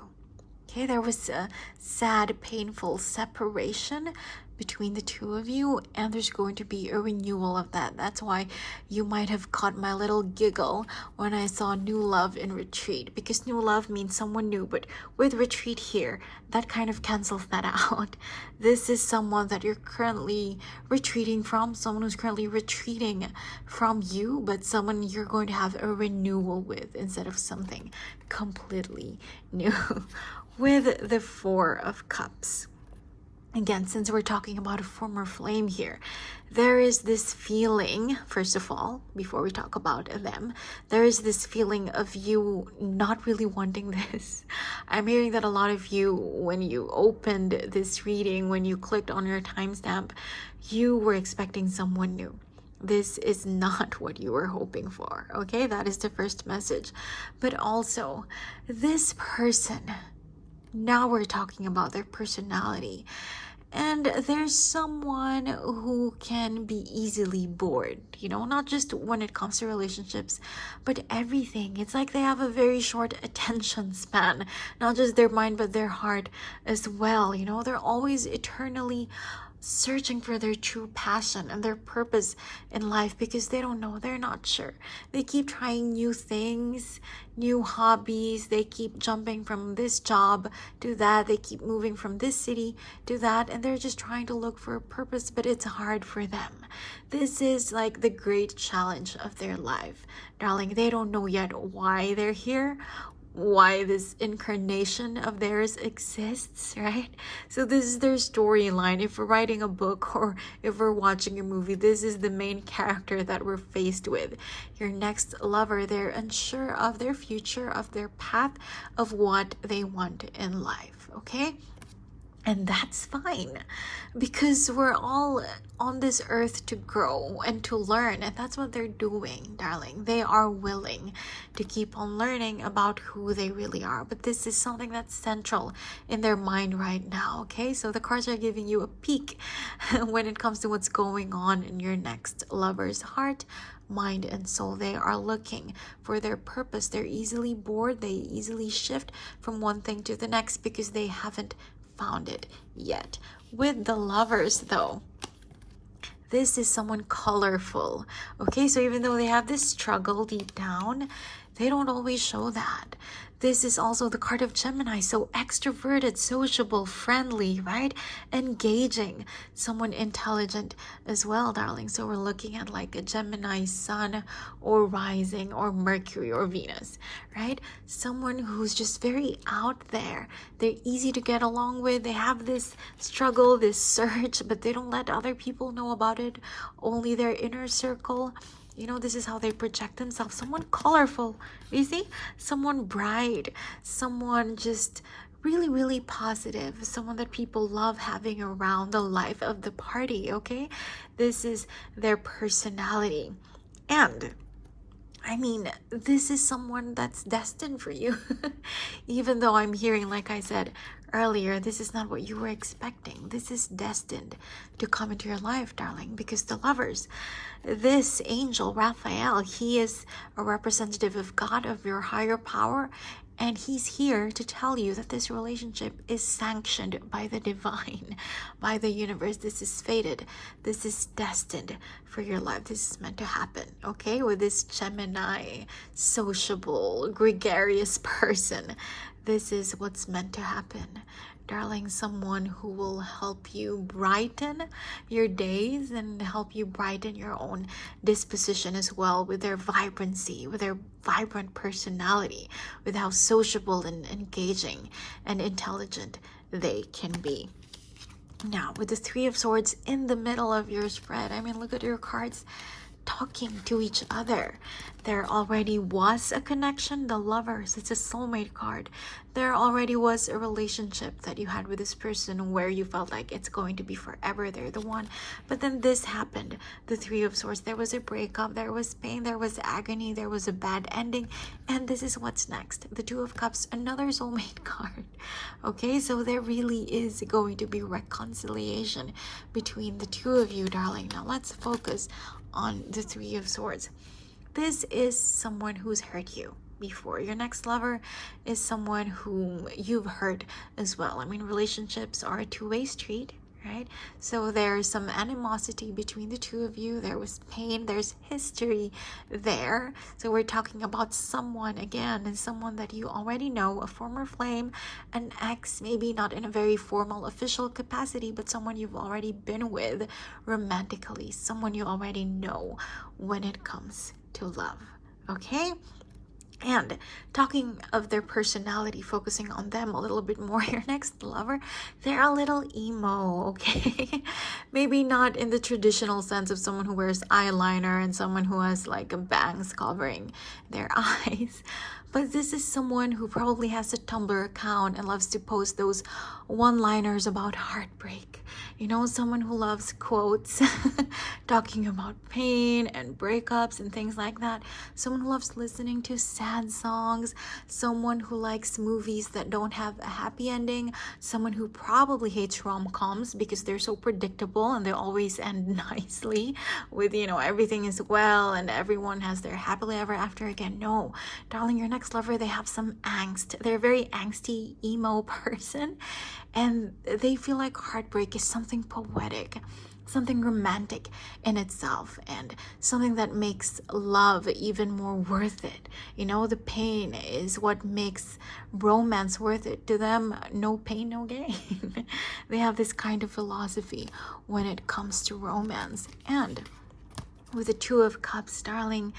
[SPEAKER 1] Okay, there was a sad, painful separation between the two of you, and there's going to be a renewal of that. That's why you might have caught my little giggle when I saw new love in retreat, because new love means someone new, but with retreat here, that kind of cancels that out. This is someone that you're currently retreating from, someone who's currently retreating from you, but someone you're going to have a renewal with instead of something completely new. With the Four of Cups. Again, since we're talking about a former flame here, there is this feeling, first of all, before we talk about them, there is this feeling of you not really wanting this. I'm hearing that a lot of you, when you opened this reading, when you clicked on your timestamp, you were expecting someone new. This is not what you were hoping for, okay? That is the first message. But also, this person, now we're talking about their personality. And there's someone who can be easily bored, you know, not just when it comes to relationships, but everything. It's like they have a very short attention span, not just their mind, but their heart as well. You know, they're always eternally searching for their true passion and their purpose in life because they don't know, they're not sure. They keep trying new things, new hobbies, they keep jumping from this job to that, they keep moving from this city to that, and they're just trying to look for a purpose, but it's hard for them. This is like the great challenge of their life, darling. They don't know yet why they're here, why this incarnation of theirs exists, right? So this is their storyline. If we're writing a book or if we're watching a movie, this is the main character that we're faced with. Your next lover, they're unsure of their future, of their path, of what they want in life, okay? And that's fine, because we're all on this earth to grow and to learn, and that's what they're doing, darling. They are willing to keep on learning about who they really are, but this is something that's central in their mind right now, okay? So the cards are giving you a peek when it comes to what's going on in your next lover's heart, mind, and soul. They are looking for their purpose. They're easily bored. They easily shift from one thing to the next because they haven't found it yet. With the Lovers, though, this is someone colorful, okay? So even though they have this struggle deep down, they don't always show that. This is also the card of Gemini, so extroverted, sociable, friendly, right? Engaging, someone intelligent as well, darling. So we're looking at like a Gemini sun or rising or Mercury or Venus, right? Someone who's just very out there. They're easy to get along with. They have this struggle, this search, but they don't let other people know about it, only their inner circle. You know, this is how they project themselves. Someone colorful, you see? Someone bright, someone just really, really positive, someone that people love having around the life of the party, okay? This is their personality. And I mean, this is someone that's destined for you. Even though I'm hearing, like I said earlier, this is not what you were expecting. This is destined to come into your life, darling, because the Lovers, this angel, Raphael, he is a representative of God, of your higher power, and he's here to tell you that this relationship is sanctioned by the divine, by the universe. This is fated. This is destined for your life. This is meant to happen, okay? With this Gemini, sociable, gregarious person, this is what's meant to happen. Darling, someone who will help you brighten your days and help you brighten your own disposition as well, with their vibrancy, with their vibrant personality, with how sociable and engaging and intelligent they can be. Now, with the Three of Swords in the middle of your spread, I mean, look at your cards talking to each other. There already was a connection. The Lovers, it's a soulmate card. there already was a relationship that you had with this person where you felt like it's going to be forever, they're the one. But then this happened, the Three of Swords. There was a breakup, there was pain, there was agony, there was a bad ending, and this is what's next. The Two of Cups, another soulmate card. Okay, so there really is going to be reconciliation between the two of you, darling. Now let's focus on the Three of Swords. This is someone who's hurt you before. Your next lover is someone whom you've hurt as well. I mean, relationships are a two-way street, right? So there's some animosity between the two of you. There was pain, there's history there. So we're talking about someone, again, and someone that you already know, a former flame, an ex, maybe not in a very formal official capacity, but someone you've already been with romantically, someone you already know when it comes to love. Okay? And talking of their personality, focusing on them a little bit more, your next lover, they're a little emo, okay? Maybe not in the traditional sense of someone who wears eyeliner and someone who has like a bangs covering their eyes. But this is someone who probably has a Tumblr account and loves to post those one-liners about heartbreak. You know, someone who loves quotes, talking about pain and breakups and things like that. Someone who loves listening to sad songs. Someone who likes movies that don't have a happy ending. Someone who probably hates rom-coms because they're so predictable and they always end nicely with, you know, everything is well and everyone has their happily ever after again. No, darling, your next lover, they have some angst. They're a very angsty, emo person, and they feel like heartbreak is something poetic, something romantic in itself, and something that makes love even more worth it. You know, the pain is what makes romance worth it. To them, no pain, no gain. They have this kind of philosophy when it comes to romance. And with the Two of Cups, darling,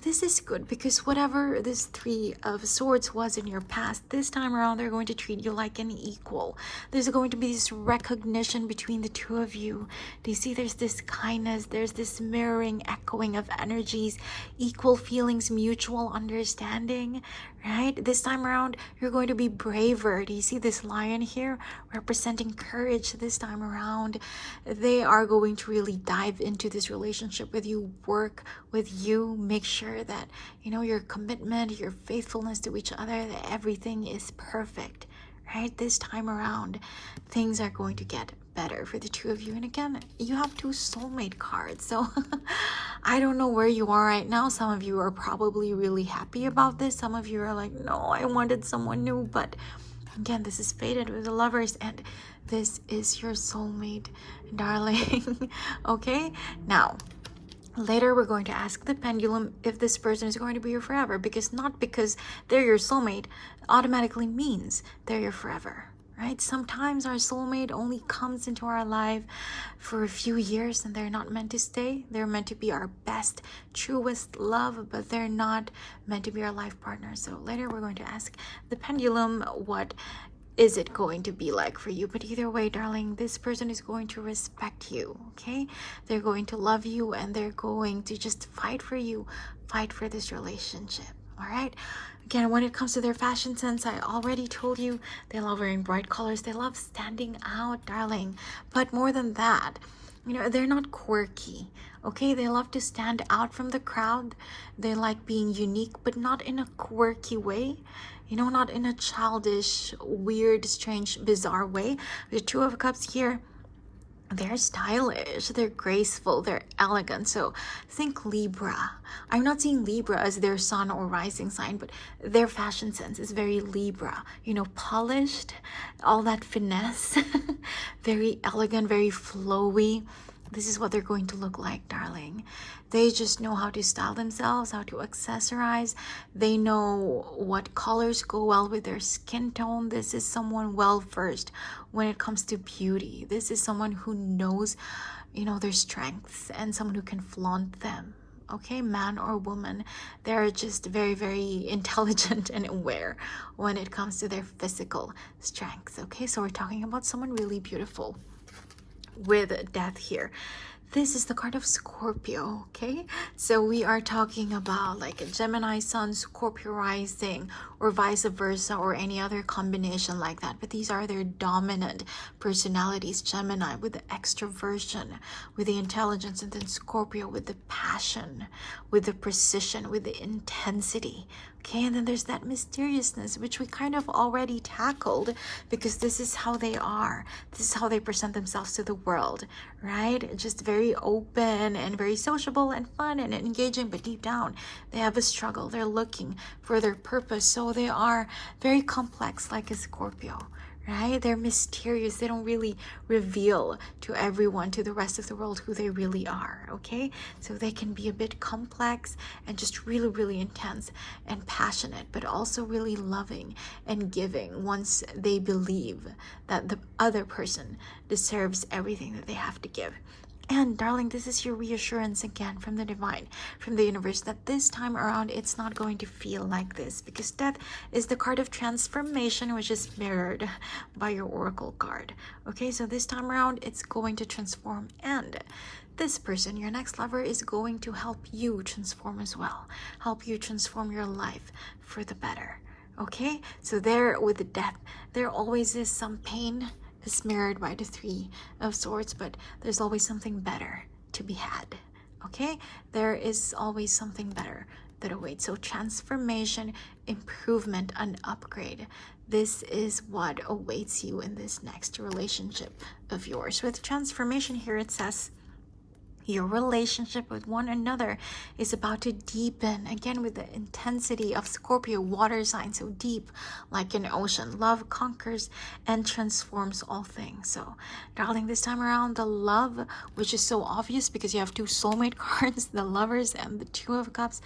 [SPEAKER 1] this is good because whatever this Three of Swords was in your past, this time around they're going to treat you like an equal. There's going to be this recognition between the two of you. Do you see? There's this kindness, there's this mirroring, echoing of energies, equal feelings, mutual understanding, right? This time around you're going to be braver. Do you see this lion here representing courage? This time around they are going to really dive into this relationship with you, work with you, make sure that, you know, your commitment, your faithfulness to each other, that everything is perfect, right? This time around things are going to get better for the two of you. And again, you have two soulmate cards, so I don't know where you are right now. Some of you are probably really happy about this, some of you are like, no, I wanted someone new. But again, this is fated with the Lovers, and this is your soulmate, darling. Okay, now later we're going to ask the pendulum if this person is going to be your forever, because not because they're your soulmate automatically means they're your forever, right? Sometimes our soulmate only comes into our life for a few years and they're not meant to stay. They're meant to be our best, truest love, but they're not meant to be our life partner. So later we're going to ask the pendulum what is it going to be like for you. But either way, darling, this person is going to respect you, okay? They're going to love you and they're going to just fight for you, fight for this relationship, all right? Again, when it comes to their fashion sense, I already told you they love wearing bright colors. They love standing out, darling. But more than that, you know, they're not quirky, okay? They love to stand out from the crowd. They like being unique, but not in a quirky way. You know, not in a childish, weird, strange, bizarre way. The Two of Cups here, they're stylish, they're graceful, they're elegant. So think Libra. I'm not seeing Libra as their sun or rising sign, but their fashion sense is very Libra. You know, polished, all that finesse, very elegant, very flowy. This is what they're going to look like, darling. They just know how to style themselves, how to accessorize. They know what colors go well with their skin tone. This is someone well versed when it comes to beauty. This is someone who knows, you know, their strengths and someone who can flaunt them. Okay, man or woman, they're just very, very intelligent and aware when it comes to their physical strengths. Okay, so we're talking about someone really beautiful with death here. This is the card of Scorpio, okay? So we are talking about like a Gemini Sun, Scorpio rising, or vice versa, or any other combination like that. But these are their dominant personalities. Gemini with the extroversion, with the intelligence, and then Scorpio with the passion, with the precision, with the intensity. Okay, and then there's that mysteriousness, which we kind of already tackled, because this is how they are. This is how they present themselves to the world, right? Just very open and very sociable and fun and engaging, but deep down, they have a struggle. They're looking for their purpose. So they are very complex, like a Scorpio, right? They're mysterious. They don't really reveal to everyone, to the rest of the world, who they really are, okay? So they can be a bit complex and just really, really intense and passionate, but also really loving and giving once they believe that the other person deserves everything that they have to give. And darling, this is your reassurance again from the divine, from the universe, that this time around it's not going to feel like this, because death is the card of transformation, which is mirrored by your oracle card. Okay, so this time around it's going to transform, and this person, your next lover, is going to help you transform as well, help you transform your life for the better. Okay, so there with the death, there always is some pain. Is mirrored by the Three of Swords, but there's always something better to be had. Okay, there is always something better that awaits. So transformation, improvement, and upgrade, this is what awaits you in this next relationship of yours. With transformation here, it says your relationship with one another is about to deepen, again with the intensity of Scorpio, water sign, so deep like an ocean. Love conquers and transforms all things. So darling, this time around, the love, which is so obvious because you have two soulmate cards, the Lovers and the Two of Cups,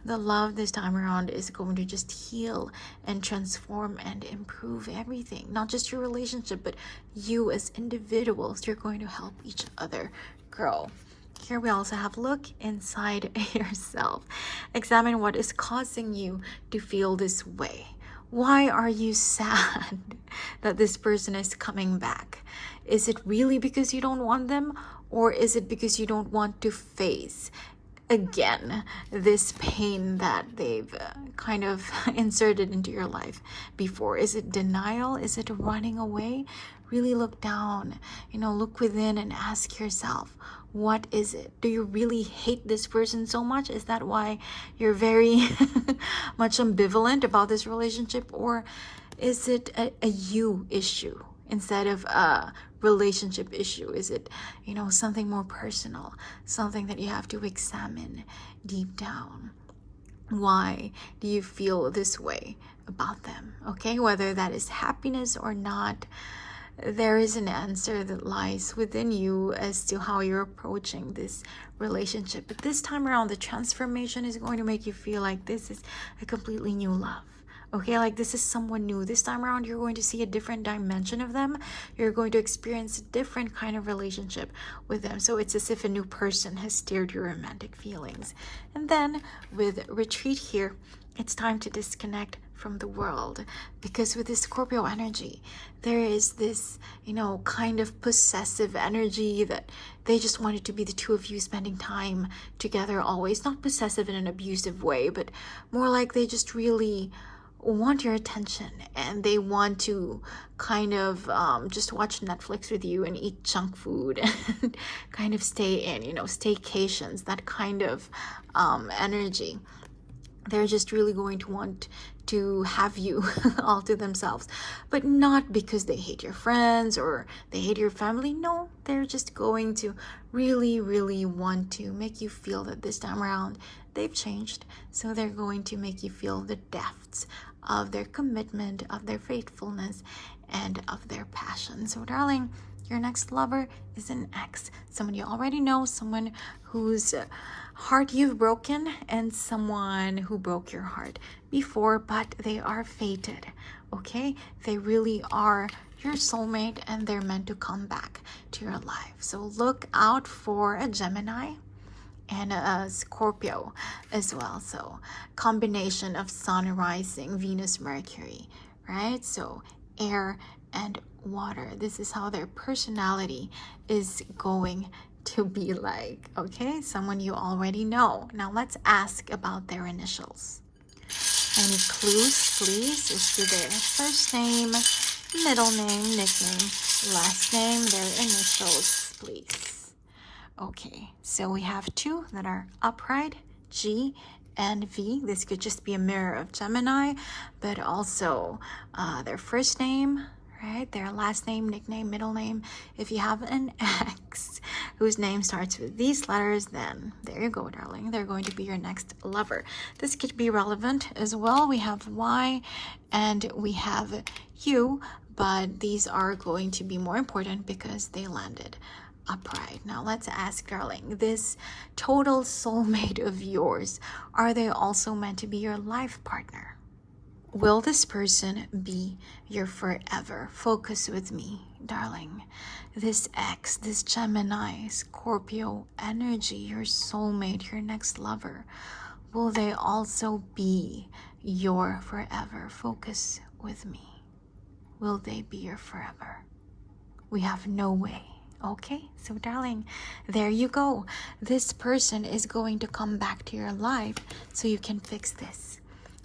[SPEAKER 1] the love this time around is going to just heal and transform and improve everything, not just your relationship, but you as individuals. You're going to help each other grow. Here we also have look inside yourself. Examine what is causing you to feel this way. Why are you sad that this person is coming back? Is it really because you don't want them, or is it because you don't want to face again this pain that they've kind of inserted into your life before? Is it denial? Is it running away? Really look down, look within and ask yourself, what is it? Do you really hate this person so much? Is that why you're very much ambivalent about this relationship? Or is it a you issue instead of a relationship issue? Is it, something more personal, something that you have to examine deep down? Why do you feel this way about them? Okay, whether that is happiness or not, there is an answer that lies within you as to how you're approaching this relationship. But this time around, the transformation is going to make you feel like this is a completely new love. Okay, like this is someone new. This time around, you're going to see a different dimension of them. You're going to experience a different kind of relationship with them. So it's as if a new person has stirred your romantic feelings. And then with retreat here, it's time to disconnect from the world, because with this Scorpio energy, there is this, kind of possessive energy that they just want it to be the two of you spending time together always. Not possessive in an abusive way, but more like they just really want your attention, and they want to kind of just watch Netflix with you and eat junk food and kind of stay in, staycations, that kind of energy. They're just really going to want to have you all to themselves, but not because they hate your friends or they hate your family. No, they're just going to really, really want to make you feel that this time around they've changed. So they're going to make you feel the depths of their commitment, of their faithfulness, and of their passion. So darling, your next lover is an ex, someone you already know, someone whose heart you've broken, and someone who broke your heart before, but they are fated, okay? They really are your soulmate, and they're meant to come back to your life. So look out for a Gemini and a Scorpio as well. So combination of Sun rising, Venus, Mercury, right? So air and water. This is how their personality is going to be like, okay? Someone you already know. Now let's ask about their initials. Any clues, please, as to their first name, middle name, nickname, last name, their initials, please. Okay, so we have two that are upright, G and V. This could just be a mirror of Gemini, but also their first name, right? Their last name, nickname, middle name. If you have an ex whose name starts with these letters, then there you go, darling. They're going to be your next lover. This could be relevant as well. We have Y and we have U, but these are going to be more important because they landed upright. Now let's ask, darling, this total soulmate of yours, are they also meant to be your life partner? Will this person be your forever? Focus with me, darling. This ex, this Gemini, Scorpio energy, your soulmate, your next lover, will they also be your forever? Focus with me. Will they be your forever? We have no way. Okay, so darling, there you go. This person is going to come back to your life so you can fix this,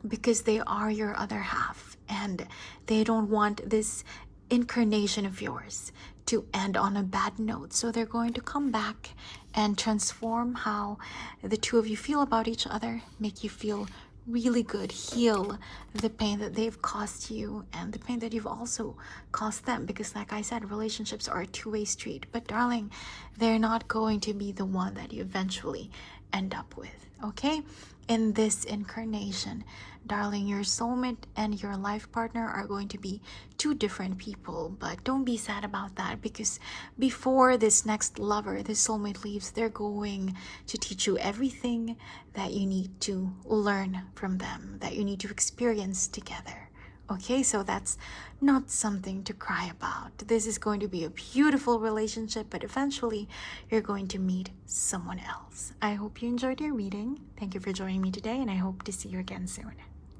[SPEAKER 1] because they are your other half and they don't want this incarnation of yours to end on a bad note. So they're going to come back and transform how the two of you feel about each other, make you feel really good, heal the pain that they've caused you and the pain that you've also caused them, because like I said, relationships are a two-way street. But darling, they're not going to be the one that you eventually end up with, okay? In this incarnation, darling, your soulmate and your life partner are going to be two different people. But don't be sad about that, because before this next lover, this soulmate leaves, they're going to teach you everything that you need to learn from them, that you need to experience together. Okay, so that's not something to cry about. This is going to be a beautiful relationship, but eventually you're going to meet someone else. I hope you enjoyed your reading. Thank you for joining me today, and I hope to see you again soon.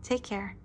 [SPEAKER 1] Take care.